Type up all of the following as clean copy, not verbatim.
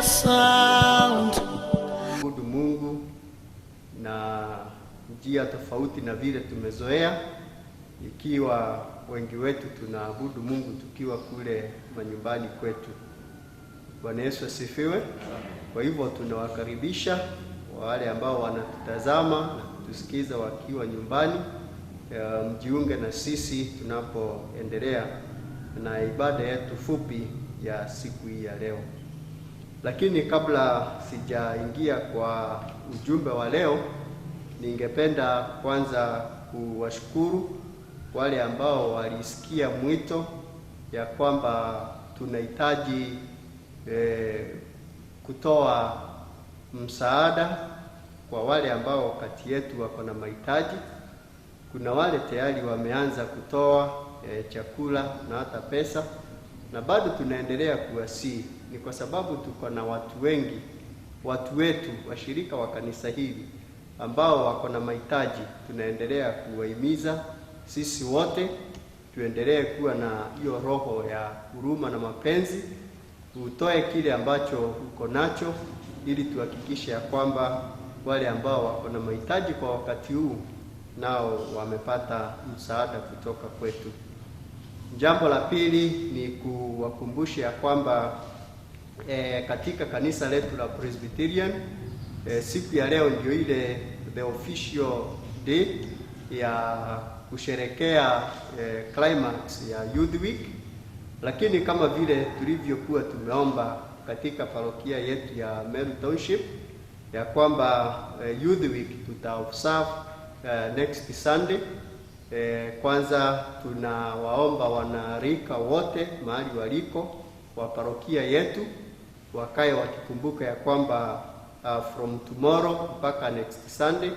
sound. Kuabudu Mungu na njia tofauti na vile tumezoea, ikiwa wengi wetu tunaabudu Mungu tukiwa kule manyumbani kwetu. Bwana Yesu asifiwe. Kwa hivyo tunawakaribisha wale ambao wanatutazama na kutusikiza wakiwa nyumbani, mjiunge na sisi tunapoendelea na ibada yetu fupi ya siku hii ya leo. Lakini kabla sijaingia kwa ujumbe wa leo, ningependa kwanza kuwashukuru wale ambao walisikia mwito ya kwamba tunahitaji kutoa msaada kwa wale ambao kati yetu wako na mahitaji. Kuna wale tayari wameanza kutoa chakula na hata pesa, na bado tunaendelea kuwasihi. Ni kwa sababu tuko na watu wengi, watu wetu, washirika wa kanisa hili ambao wako na mahitaji. Tunaendelea kuwahimiza sisi wote tuendelee kuwa na hiyo roho ya huruma na mapenzi, utoe kile ambacho uko nacho, ili tuhakikishe ya kwamba wale ambao wako na mahitaji kwa wakati huu nao wamepata msaada kutoka kwetu. Jambo la pili ni kuwakumbusha ya kwamba katika kanisa letu la Presbyterian siku ya leo ndio ile the official day ya kusherekea climax ya Youth Week. Lakini kama vile tulivyokuwa tumeomba katika parokia yetu ya Meru Township ya kwamba Youth Week tutaobserve next Sunday, kwanza tunawaomba wanarika wote mahali waliko wa parokia yetu wakae wakikumbuka ya kwamba from tomorrow mpaka next Sunday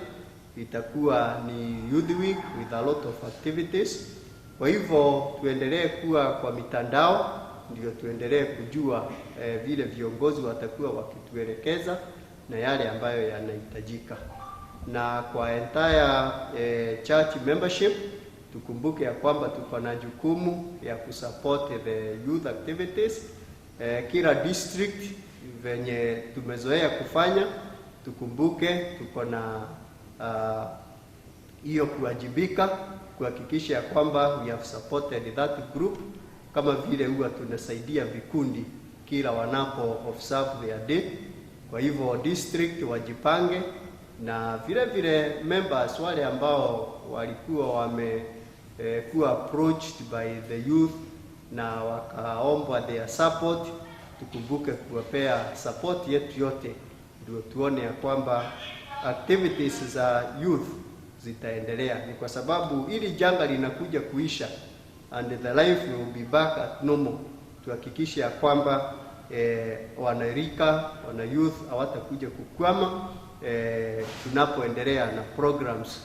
itakuwa ni Youth Week with a lot of activities. Kwa hivyo tuendelee kuwa kwa mitandao, ndio tuendelee kujua vile viongozi watakuwa wakituelekeza na yale ambayo yanahitajika. Na kwa entire church membership tukumbuke ya kwamba tuko na jukumu ya kusupport the youth activities. Kila district venye tumezoea kufanya, tukumbuke tuko na hiyo kuwajibika kuhakikisha ya kwamba we have supported that group, kama vile huwa tunasaidia vikundi kila wanapo observe their day. Kwa hivyo district wajipange, na vile vile members wale ambao walikuwa wamekuwa approached by the youth na wakaombwa their support, tukumbuke kuwapea support yetu yote, ndio tuone ya kwamba activities za youth zitaendelea. Ni kwa sababu ili janga linakuja kuisha and the life will be back at normal, tuhakikishe ya kwamba wanarika, wana youth hawatakuja kukwama tunapoendelea na programs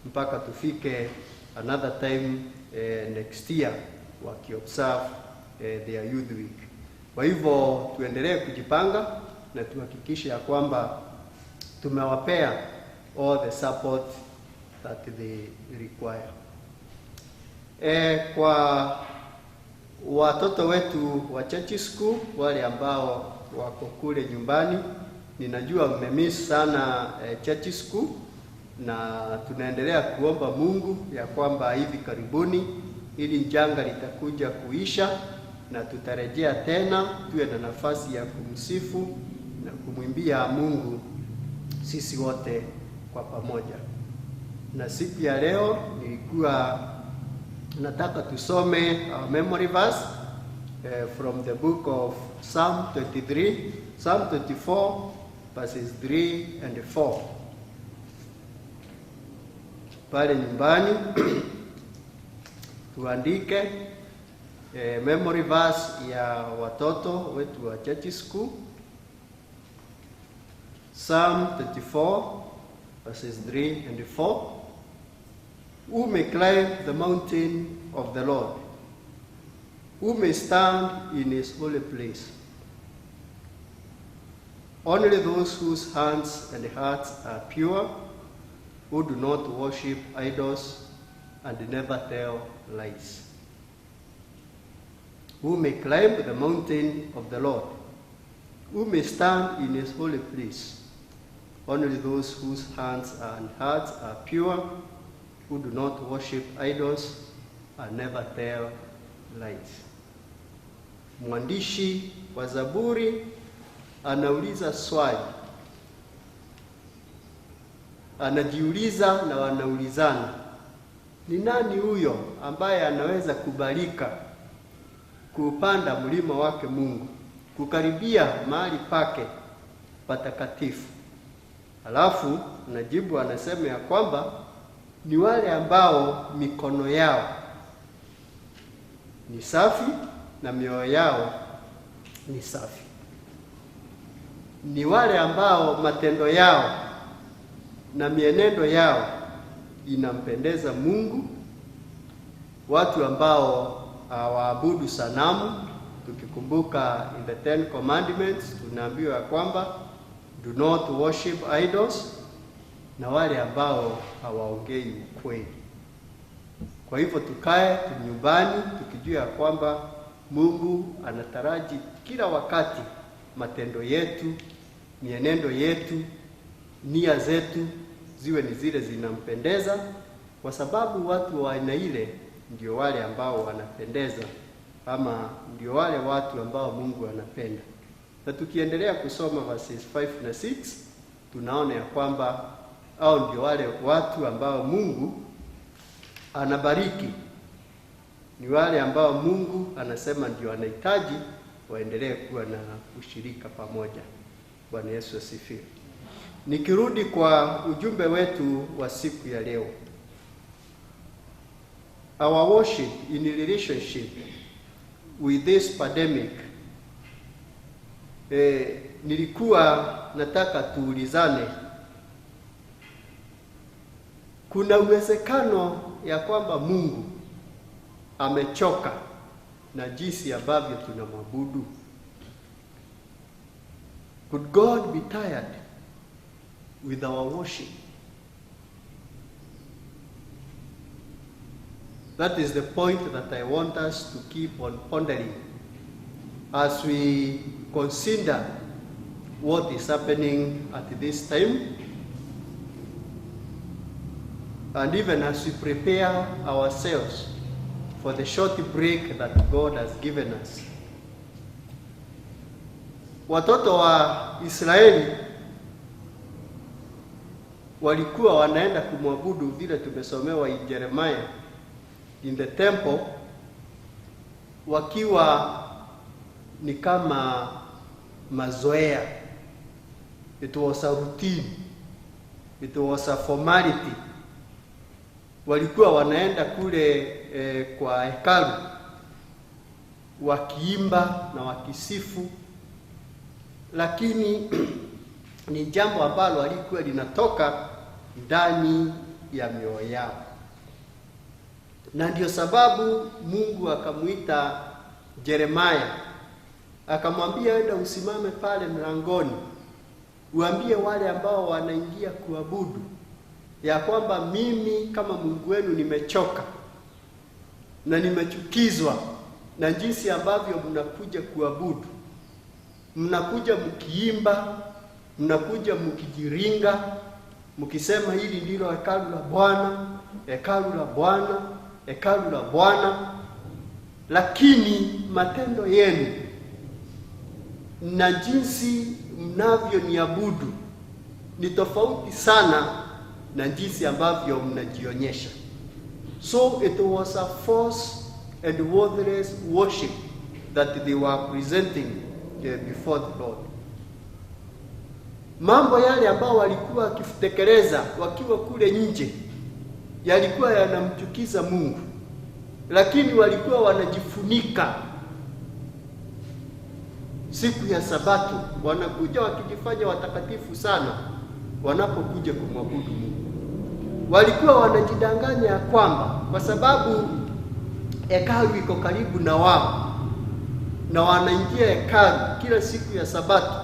mpaka tufike another time next year wakiobserve their Youth Week. Kwa hivyo tuendelee kujipanga na tuhakikishe ya kwamba tumewapea all the support that they require. Kwa watoto wetu wa church school wale ambao wako kule nyumbani, ninajua mmemiss sana church school, na tunaendelea kuomba Mungu ya kwamba hivi karibuni ili janga litakuja kuisha na tutarejea tena tuwe na nafasi ya kumsifu na kumwimbia Mungu sisi wote kwa pamoja. Na siku ya leo nilikuwa nataka tusome our memory verse from the book of Psalm 24 verses 3 and 4. Pale nyumbani tuandike memory verse ya watoto wetu wa church school, Psalm 34 verses 3 and 4. Who may climb the mountain of the Lord? Who may stand in his holy place? Only those whose hands and hearts are pure, who do not worship idols and never tell lies. Who may climb the mountain of the Lord? who may stand in his holy place. Only those whose hands and hearts are pure, who do not worship idols and never tell lies. Mwandishi wa Zaburi anauliza swali. Anajiuliza na wanaulizana, ni nani huyo ambaye anaweza kubalika kuupanda mlima wake Mungu, kukaribia mahali pake patakatifu? Halafu najibu anasema ya kwamba ni wale ambao mikono yao ni safi na mioyo yao ni safi. Ni wale ambao matendo yao na mienendo yao inampendeza Mungu, watu ambao hawaabudu sanamu. Tukikumbuka in the 10 commandments tunaambiwa kwamba do not worship idols, na wale ambao hawaongei ukweli. Kwa hivyo tukae nyumbani tukijua kwamba Mungu anataraji kila wakati matendo yetu, mienendo yetu, nia zetu ziwe ni zile zinampendeza, kwa sababu watu wa aina ile ndio wale ambao wanapendeza, ama ndio wale watu ambao Mungu anapenda. Na tukiendelea kusoma verses 5 na 6 tunaona ya kwamba hao ndio wale watu ambao Mungu anabariki, ni wale ambao Mungu anasema ndio anahitaji waendelee kuwa na ushirika pamoja. Bwana Yesu asifiwe. Nikirudi kwa ujumbe wetu wa siku ya leo, our worship in relationship with this pandemic, nilikuwa nataka tuulizane, kuna uwezekano ya kwamba Mungu amechoka na jinsi ambavyo tunamwabudu? Could God be tired with our worship? That is the point that I want us to keep on pondering as we consider what is happening at this time, and even as we prepare ourselves for the short break that God has given us. Watoto wa Israeli walikuwa wanaenda kumwabudu vile tumesomewa in Jeremiah in the temple, wakiwa ni kama mazoea. It was a routine, it was a formality. Walikuwa wanaenda kule kwa hekalu wakiimba na wakisifu, lakini ni jambo ambalo halikuwa linatoka ndani ya mioyo yao. Na ndio sababu Mungu akamuita Jeremiah, akamwambia, enda usimame pale mlangoni, uambie wale ambao wanaingia kuabudu ya kwamba mimi kama Mungu wenu nimechoka na nimechukizwa na jinsi ambavyo mnakuja kuabudu. Mnakuja mkiimba, mnakuja mkijiringa, mkisema hili ndilo hekalu la Bwana, hekalu la Bwana, hekalu la Bwana, lakini matendo yenu na jinsi mnavyoniabudu ni tofauti sana na jinsi ambavyo mnajionyesha. So it was a false and worthless worship that they were presenting before the Lord. Mambo yale ambao walikuwa wakitekeleza wakiwa kule nje yalikuwa yanamchukiza Mungu, lakini walikuwa wanajifunika. Siku ya Sabato wanakuja wakijifanya watakatifu sana wanapokuja kumwabudu Mungu. Walikuwa wanajidanganya kwamba kwa sababu hekalu iko karibu na wao na wanaingia hekalu kila siku ya Sabato,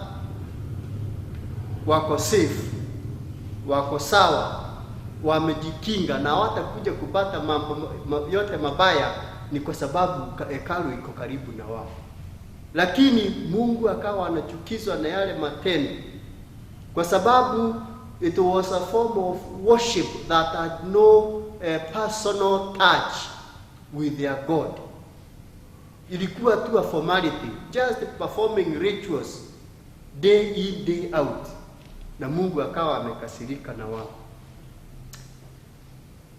wako safe, wako sawa, wamejikinga na hawatakuja kupata mambo yote mabaya, ni kwa sababu hekalu iko karibu na wao. lakini Mungu akawa anachukizwa na yale matendo, kwa sababu it was a form of worship that had no personal touch with their God. Ilikuwa tu a formality, just performing rituals day in day out, na Mungu akawa amekasirika na wao,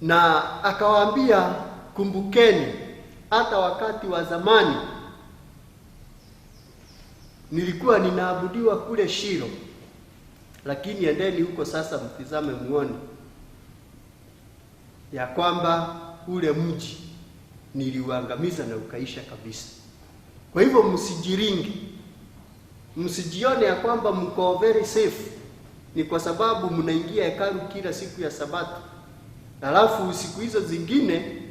na akawaambia, kumbukeni hata wakati wa zamani nilikuwa ninaabudiwa kule Shilo, lakini endeni huko sasa mtizame muone ya kwamba ule mji niliuangamiza na ukaisha kabisa. Kwa hivyo msijiringi, msijione ya kwamba mko very safe ni kwa sababu mnaingia hekalu kila siku ya Sabato, alafu siku hizo zingine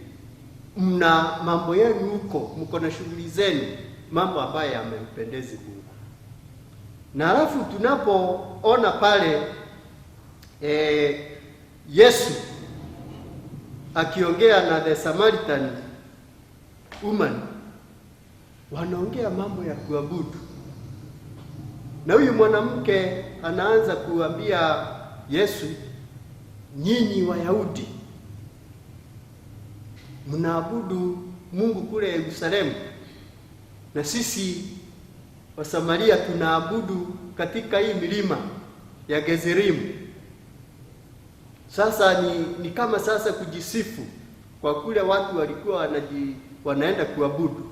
mna mambo yenu huko, mko na shughuli zenu, mambo ambayo yamempendezi Mungu. Na alafu tunapoona pale Yesu akiongea na the Samaritan woman, wanaongea mambo ya kuabudu, na huyu mwanamke anaanza kuambia Yesu, nyinyi Wayahudi mnaabudu Mungu kule Yerusalemu, na sisi wa Samaria tunaabudu katika hii milima ya Gezerimu. Sasa ni kama sasa kujisifu kwa kule watu walikuwa wanaenda kuabudu,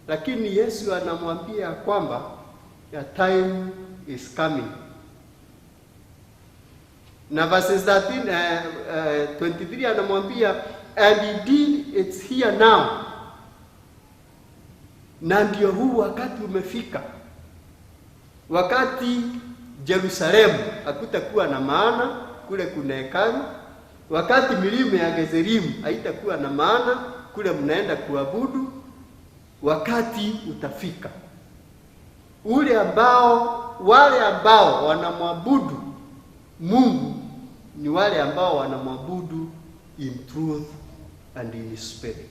lakini Yesu anamwambia kwamba the time is coming. Na verses 23 anamwambia, and indeed it's here now. Na ndio huu wakati umefika, wakati Yerusalemu hakutakuwa na maana, kule kuna hekalu, wakati milima ya Gezerimu haitakuwa na maana, kule mnaenda kuabudu. Wakati utafika wale ambao wanamwabudu Mungu ni wale ambao wanamwabudu in truth and in spirit.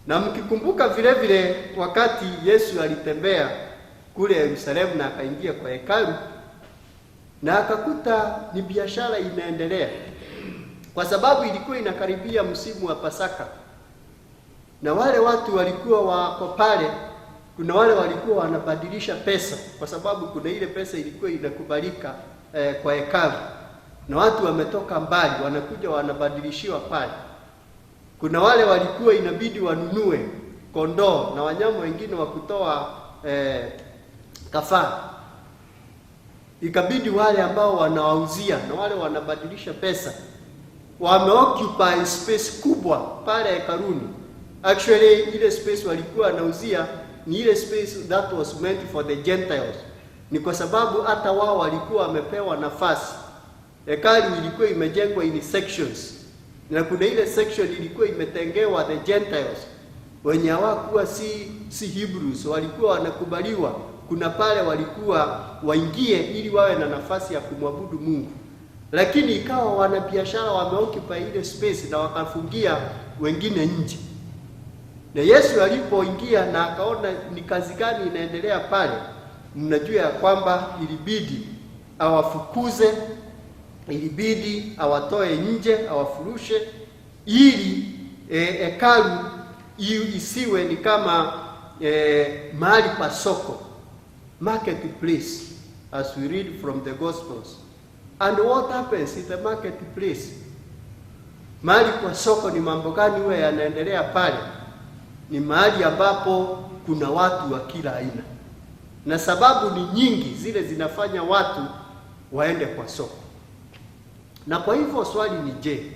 Na mkikumbuka vile vile wakati Yesu alitembea kule Yerusalemu na akaingia kwa hekalu na akakuta ni biashara inaendelea, kwa sababu ilikuwa inakaribia msimu wa Pasaka, na wale watu walikuwa wako pale. Kuna wale walikuwa wanabadilisha pesa, kwa sababu kuna ile pesa ilikuwa inakubalika kwa hekalu, na watu wametoka mbali wanakuja wanabadilishiwa pale. Kuna wale walikuwa inabidi wanunue kondoo na wanyama wengine wa kutoa kafara, ikabidi wale ambao wanawauzia na wale wanabadilisha pesa wameoccupy space kubwa pale hekaluni. Actually ile space walikuwa wanauzia ni ile space that was meant for the Gentiles. Ni kwa sababu hata wao walikuwa wamepewa nafasi. Hekalu ilikuwa imejengwa in sections, na kuna ile section ilikuwa imetengewa the Gentiles wenye hawakuwa si Hebrews, walikuwa wanakubaliwa. Kuna pale walikuwa waingie ili wawe na nafasi ya kumwabudu Mungu, lakini ikawa wanabiashara wameoccupy ile space na wakafungia wengine nje. Na Yesu alipoingia na akaona ni kazi gani inaendelea pale, mnajua ya kwamba ilibidi awafukuze, ilibidi awatoe nje, awafurushe, ili hekalu isiwe ni kama mahali pa soko, marketplace, as we read from the Gospels. And what happens in the marketplace? Mahali kwa soko ni mambo gani huwa yanaendelea pale? Ni mahali ambapo kuna watu wa kila aina, na sababu ni nyingi zile zinafanya watu waende kwa soko. Na kwa hivyo swali ni je,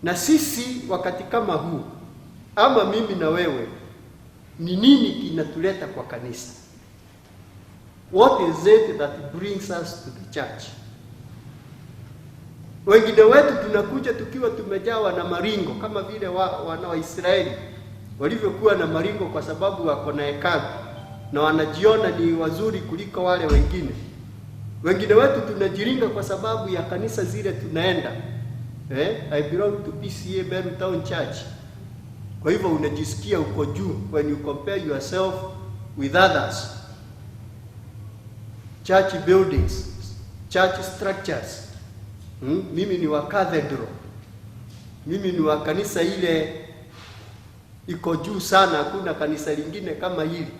na sisi wakati kama huu, ama mimi na wewe, ni nini kinatuleta kwa kanisa? What is it that brings us to the church? Wengine wetu tunakuja tukiwa tumejawa na maringo, kama vile wana wa Israeli walivyokuwa na maringo, kwa sababu wako na hekalu na wanajiona ni wazuri kuliko wale wengine. Wengine wetu tunajiringa kwa sababu ya kanisa zile tunaenda. I belong to PCA Meru Town Church. Kwa hivyo unajisikia uko juu when you compare yourself with others. Church buildings, church structures. Mimi ni wa cathedral. Mimi ni wa kanisa ile iko juu sana, hakuna kanisa lingine kama hili.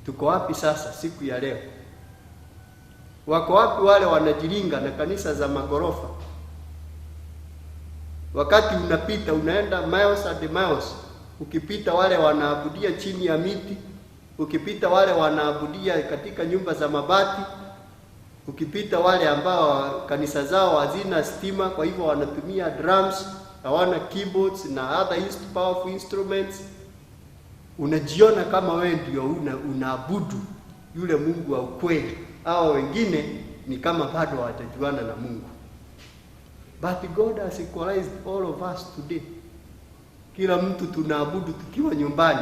Tuko wapi sasa siku ya leo? Wako wapi wale wanajilinga na kanisa za magorofa? Wakati unapita unaenda miles and miles, ukipita wale wanaabudia chini ya miti, ukipita wale wanaabudia katika nyumba za mabati, ukipita wale ambao kanisa zao hazina stima, kwa hivyo wanatumia drums, hawana keyboards na other powerful instruments, unajiona kama wewe ndio unaabudu yule Mungu wa ukweli. Hao wengine ni kama bado hawatajuana na Mungu. But God has equalized all of us today. Kila mtu tunaabudu tukiwa nyumbani.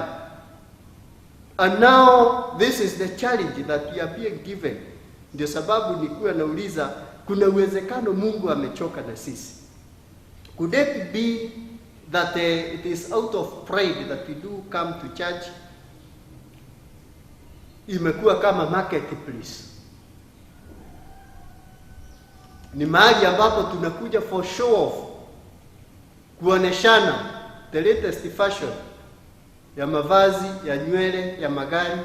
And now this is the challenge that we are being given. Ndio sababu nikuwa nauliza, kuna uwezekano Mungu amechoka na sisi? Could it be that it is out of pride that we do come to church? Imekuwa kama marketplace. Ni mahali ambapo tunakuja for show off, kuoneshana the latest fashion ya mavazi, ya nywele, ya magari.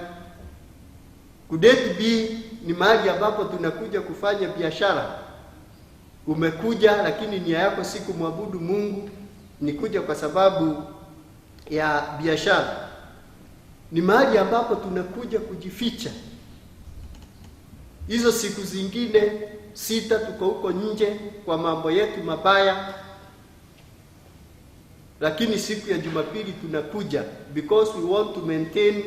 Could it be ni mahali ambapo tunakuja kufanya biashara? Umekuja lakini nia yako si kumwabudu Mungu, ni kuja kwa sababu ya biashara. Ni mahali ambapo tunakuja kujificha. Hizo siku zingine 6 tuko huko nje kwa mambo yetu mabaya, lakini siku ya Jumapili tunakuja because we want to maintain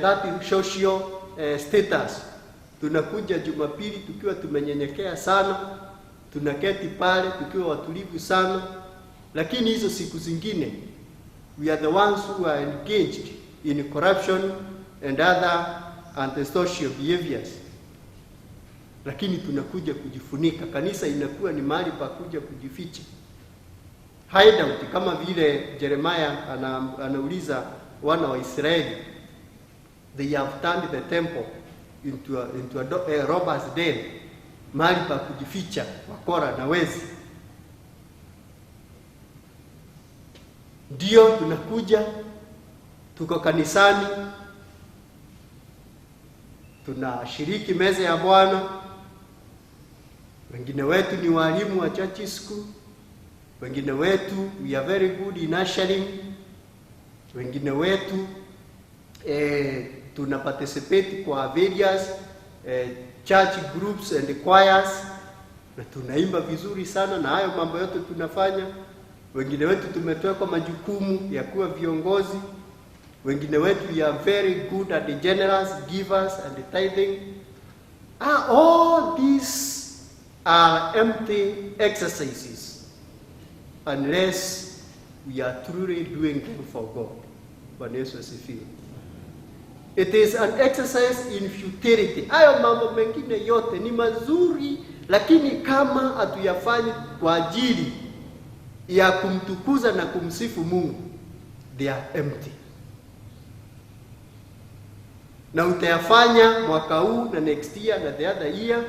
that social status. Tunakuja Jumapili tukiwa tumenyenyekea sana, tunaketi pale tukiwa watulivu sana, lakini hizo siku zingine we are the ones who are engaged in corruption and other antisocial behaviors. Lakini tunakuja kujifunika. Kanisa inakuwa ni mahali pa kuja kujificha, hideout, kama vile Jeremiah anauliza wana wa Israeli, they have turned the temple into a robber's den, mahali pa kujificha wakora na wezi. Ndio tunakuja, tuko kanisani, tunashiriki meza ya Bwana. Wengine wetu ni walimu wa church school, wengine wetu we are very good in ushering, wengine wetu tuna participate kwa various church groups and choirs, na tunaimba vizuri sana, na hayo mambo yote tunafanya. Wengine wetu tumetoa majukumu ya kuwa viongozi. Wengine wetu we are very good at the generous givers and the tithing. All these are empty exercises unless we are truly doing them for God. Bwana Yesu asifiwe. It is an exercise in futility. Hayo mambo mengine yote ni mazuri, lakini kama hatuyafanyi kwa ajili ya kumtukuza na kumsifu Mungu, they are empty. Na utayafanya mwaka huu na next year na the other year,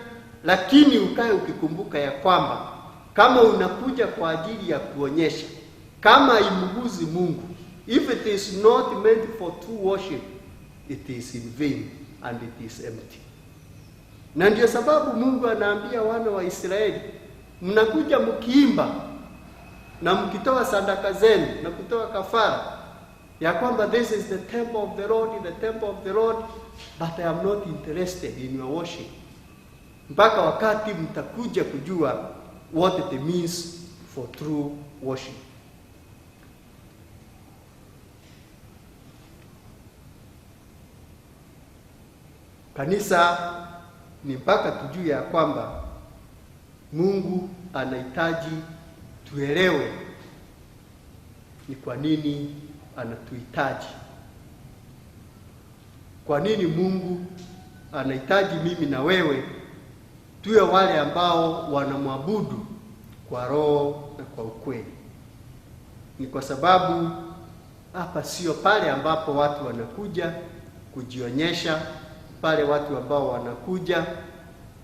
lakini ukae ukikumbuka ya kwamba kama unakuja kwa ajili ya kuonyesha, kama imguzi Mungu, if it is not meant for true worship, it is in vain and it is empty. Na ndio sababu Mungu anaambia wana wa Israeli, mnakuja mkiimba na mkitoa sadaka zenu na kutoa kafara, ya kwamba this is the temple of the Lord, the temple of the Lord, but I am not interested in your worship. Mpaka wakati mtakuja kujua what it means for true worship. Kanisa ni mpaka tujue ya kwamba Mungu anahitaji tuelewe ni kwa nini anatuhitaji. Kwa nini Mungu anahitaji mimi na wewe tuwe wale ambao wanamwabudu kwa roho na kwa ukweli? Ni kwa sababu hapa sio pale ambapo watu wanakuja kujionyesha, pale watu ambao wanakuja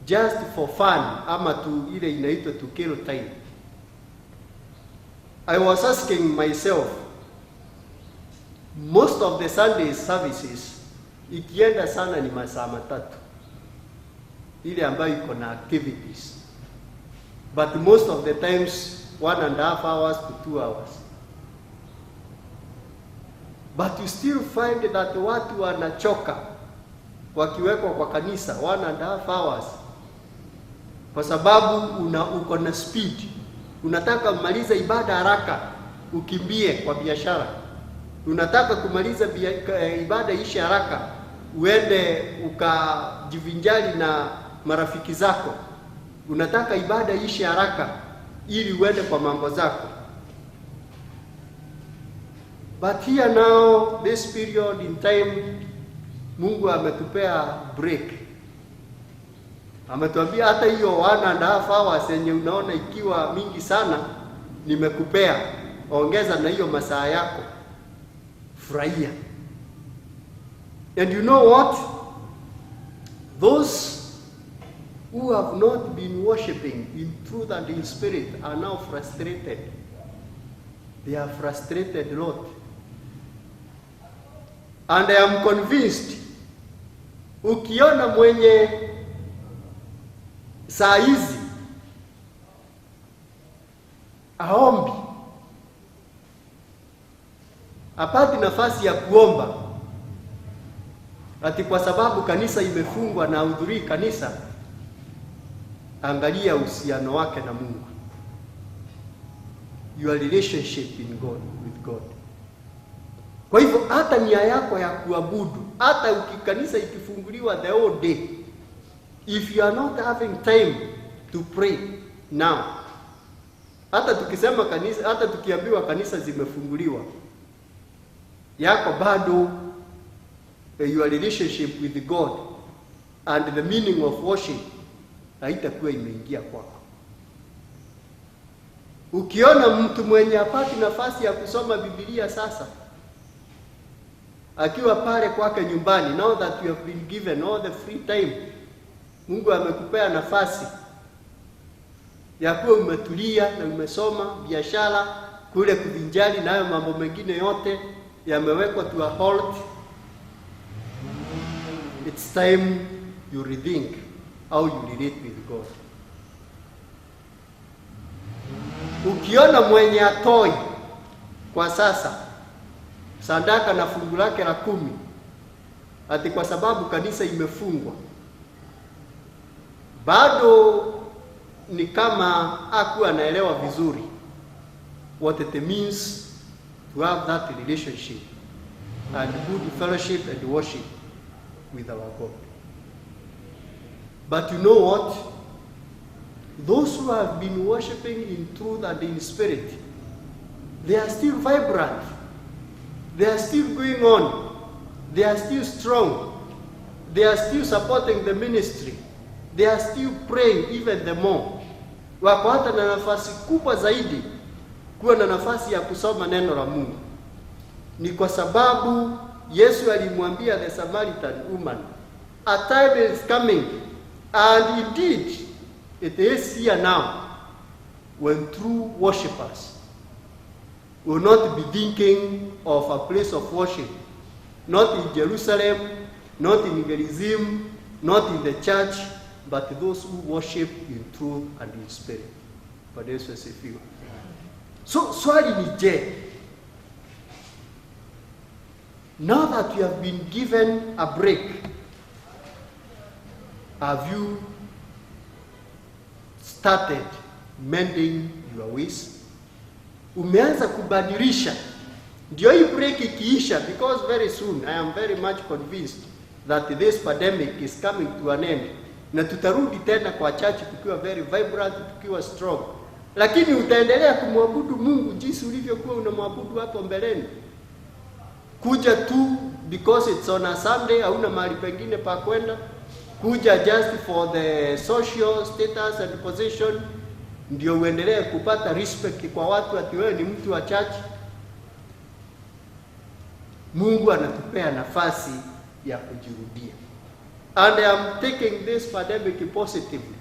just for fun ama tu ile inaitwa to kill time. I was asking myself, most of the Sunday services ikienda sana ni masaa matatu ile ambayo iko na activities, but most of the times 1.5 hours to 2 hours. But you still find that watu wanachoka wakiwekwa kwa kanisa 1.5 hours, kwa sababu uko na speed, unataka kumaliza ibada haraka ukimbie kwa biashara, unataka kumaliza ibada ishe haraka uende ukajivinjari na marafiki zako, unataka ibada ishe haraka ili uende kwa mambo zako. But here now, this period in time, Mungu ametupea break. Ametuambia hata hiyo 1.5 hours yenye unaona ikiwa mingi sana, nimekupea, ongeza na hiyo masaa yako, furahia. And you know what? Those who have not been worshiping in truth and in spirit are now frustrated. They are frustrated a lot. And I am convinced, ukiona mwenye saa hizi aombi, apati nafasi ya kuomba, ati kwa sababu kanisa imefungwa na hudhurii kanisa, angalia uhusiano wake na Mungu. Your relationship in God, with God. Kwa hivyo hata nia yako ya kuabudu, hata kanisa ikifunguliwa the whole day, if you are not having time to pray now, hata tukisema kanisa, hata tukiambiwa kanisa zimefunguliwa, yako bado your relationship with God and the meaning of worship haitakuwa imeingia kwako. Ukiona mtu mwenye hapati nafasi ya kusoma Biblia sasa, akiwa pale kwake nyumbani, now that you have been given all the free time, Mungu amekupea nafasi ya kuwa umetulia na umesoma, biashara kule kuvinjari na hayo mambo mengine yote yamewekwa to a halt, it's time you rethink how you relate with God. Ukiona mwenye atoi kwa sasa sadaka na fungu lake la 10, ati kwa sababu kanisa imefungwa, bado ni kama hakuwa anaelewa vizuri what it means to have that relationship and good fellowship and worship with our God. But you know what? Those who have been worshiping in truth and in spirit, they are still vibrant. They are still going on. They are still strong. They are still supporting the ministry. They are still praying even the more. Wako hata na nafasi kubwa zaidi kuwa na nafasi ya kusoma neno la Mungu. Ni kwa sababu Yesu alimwambia the Samaritan woman, a time is coming, and indeed it is here now, when true worshippers will not be thinking of a place of worship, not in Jerusalem, not in Gerizim, not in the church, but those who worship in truth and in spirit. But this was a few. So, swali ni je, now that you have been given a break, have you started mending your ways? Umeanza kubadilisha? Ndio hii break ikiisha, because very soon I am very much convinced that this pandemic is coming to an end, na tutarudi tena kwa church tukiwa very vibrant, tukiwa strong. Lakini utaendelea kumwabudu Mungu jinsi ulivyokuwa unamwabudu hapo mbeleni? Kuja tu because it's on a Sunday, hauna mahali pengine pa kwenda, kuja just for the social status and position, ndio uendelee kupata respect kwa watu ati wewe ni mtu wa church? Mungu anatupea nafasi ya kujirudia. And I am taking this pandemic positively.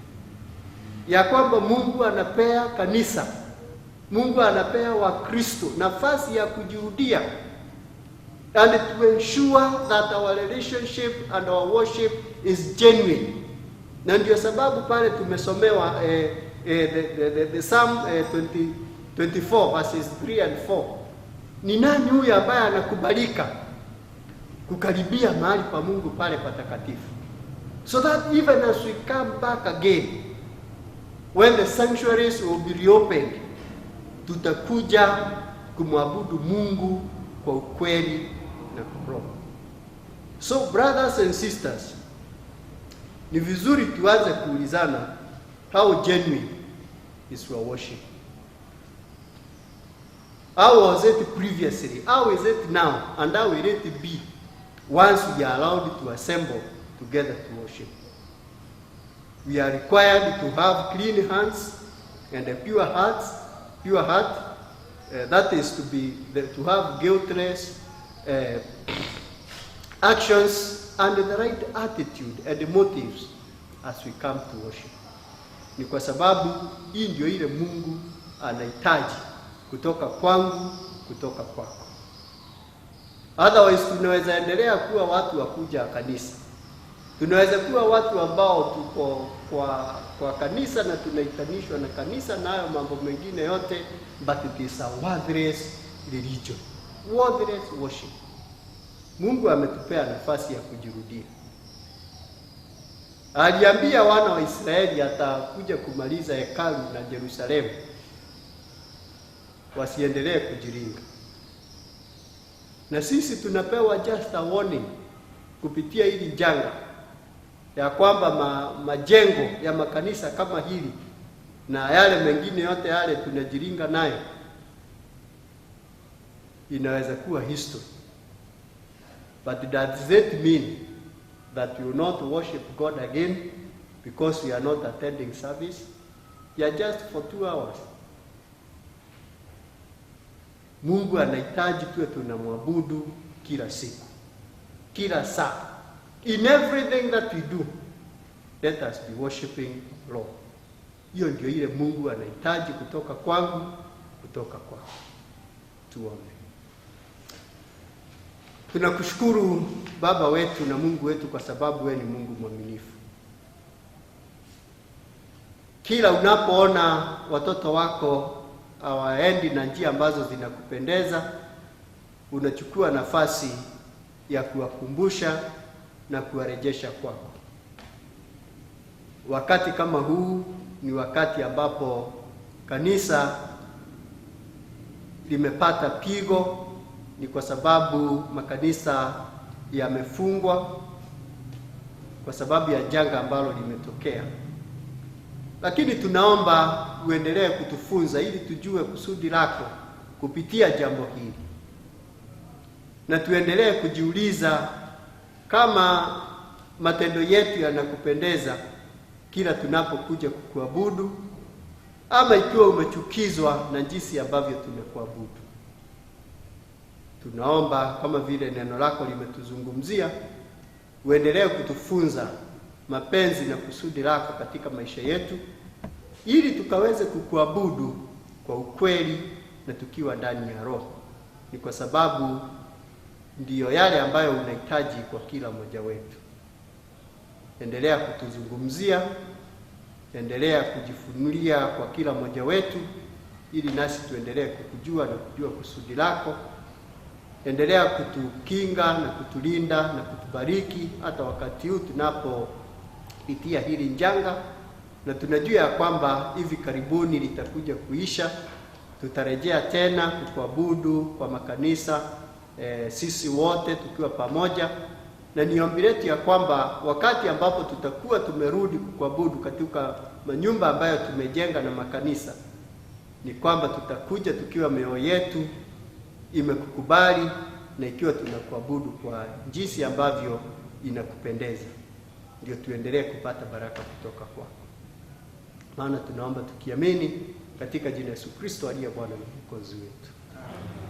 Ya kwamba Mungu anapea kanisa, Mungu anapea Wakristo nafasi ya kujirudia, and to ensure that our relationship and our worship is genuine. Na ndio sababu pale tumesomewa the Psalm 24 verses 3 and 4. Ni nani huyu ambaye anakubalika kukaribia mahali pa Mungu pale patakatifu? So that even as we come back again, when the sanctuaries will be reopened, tutakuja kumwabudu Mungu kwa ukweli na kwa roho. So brothers and sisters, ni vizuri tuanze kuulizana, how genuine is your worship? How was it previously? How is it now? And how will it be once we are allowed to assemble together to worship? We are required to have clean hands and a pure heart. That is to have guiltless actions and the right attitude and the motives as we come to worship. Ni kwa sababu hii ndio ile Mungu anahitaji kutoka kwangu, kutoka kwako. Otherwise tunaweza endelea kuwa watu wa kuja kanisa. Tunaweza kuwa watu ambao tuko kwa kanisa na tunaitanishwa na kanisa na hayo mambo mengine yote, but it is a worthless religion, worthless worship. Mungu ametupea nafasi ya kujirudia. Aliambia wana wa Israeli atakuja kumaliza hekalu na Yerusalemu, wasiendelee kujiringa. Na sisi tunapewa just a warning kupitia hili janga, ya kwamba majengo ya makanisa kama hili na yale mengine yote yale tunajiringa nayo inaweza kuwa history. But does it mean that we will not worship God again because we are not attending service? We are just for 2 hours. Mungu anahitaji tuwe tunamwabudu kila siku, kila saa. In everything that we do, let us be worshiping Lord. Hiyo ndio ile Mungu anahitaji kutoka kwangu, kutoka kwako. Tuombe. Tunakushukuru Baba wetu na Mungu wetu kwa sababu wewe ni Mungu mwaminifu. Kila unapoona watoto wako hawaendi na njia ambazo zinakupendeza, unachukua nafasi ya kuwakumbusha na kuwarejesha kwako. Wakati kama huu ni wakati ambapo kanisa limepata pigo, ni kwa sababu makanisa yamefungwa kwa sababu ya janga ambalo limetokea. Lakini tunaomba uendelee kutufunza ili tujue kusudi lako kupitia jambo hili. Na tuendelee kujiuliza kama matendo yetu yanakupendeza kila tunapokuja kukuabudu, ama ikiwa umechukizwa na jinsi ambavyo tumekuabudu. Tunaomba kama vile neno lako limetuzungumzia, uendelee kutufunza mapenzi na kusudi lako katika maisha yetu, ili tukaweze kukuabudu kwa ukweli na tukiwa ndani ya Roho. Ni kwa sababu ndiyo yale ambayo unahitaji kwa kila mmoja wetu. Endelea kutuzungumzia, endelea kujifunulia kwa kila mmoja wetu, ili nasi tuendelee kukujua na kujua kusudi lako. Endelea kutukinga na kutulinda na kutubariki hata wakati huu tunapopitia hili janga, na tunajua ya kwamba hivi karibuni litakuja kuisha. Tutarejea tena kukuabudu kwa makanisa, sisi wote tukiwa pamoja. Na ni ombi letu ya kwamba wakati ambapo tutakuwa tumerudi kukuabudu katika manyumba ambayo tumejenga na makanisa, ni kwamba tutakuja tukiwa mioyo yetu imekukubali na ikiwa tunakuabudu kwa jinsi ambavyo inakupendeza, ndio tuendelee kupata baraka kutoka kwako. Maana tunaomba tukiamini katika jina la Yesu Kristo aliye Bwana na Mwokozi wetu.